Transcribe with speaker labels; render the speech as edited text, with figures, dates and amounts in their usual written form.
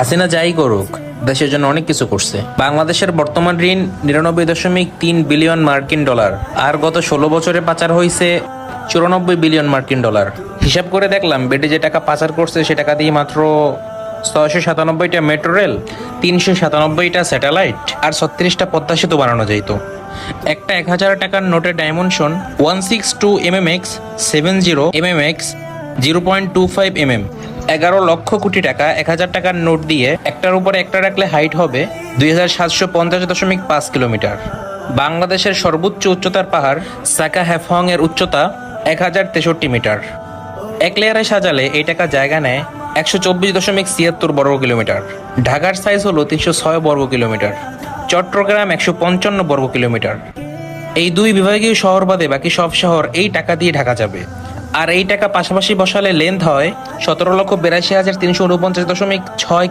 Speaker 1: হাসিনা যাই করুক, দেশের জন্য অনেক কিছু করছে। বাংলাদেশের বর্তমান ঋণ 99.3 বিলিয়ন মার্কিন ডলার, আর গত 16 বছরে পাচার হয়েছে 94 বিলিয়ন মার্কিন ডলার। হিসাব করে দেখলাম, বেটে যে টাকা পাচার করছে সে টাকা দিয়ে মাত্র 697টা মেট্রো রেল, 397টা স্যাটেলাইট আর 36টা পদ্মা সেতু বানানো যাইত। একটা 1000 টাকার নোটের dimension 162 mm, 70 mm, 0.25 mm। 11 lakh crore টাকা 1000 টাকার নোট দিয়ে একটার উপরে একটা রাখলে হাইট হবে 2750.5 কিলোমিটার। বাংলাদেশের সর্বোচ্চ উচ্চতার পাহাড় সাকা হ্যাফং এর উচ্চতা 1063 মিটার। এক লেয়ারে সাজালে এই টাকা জায়গা নেয় 124.76 বর্গ কিলোমিটার। ঢাকার সাইজ হলো 306 বর্গ কিলোমিটার, চট্টগ্রাম 155 বর্গ কিলোমিটার। এই দুই বিভাগীয় শহর বাদে বাকি সব শহর এই টাকা দিয়ে ঢাকা যাবে। আর এই টাকা পাশাপাশি বসালে লেন্থ হয় 17,82,349.6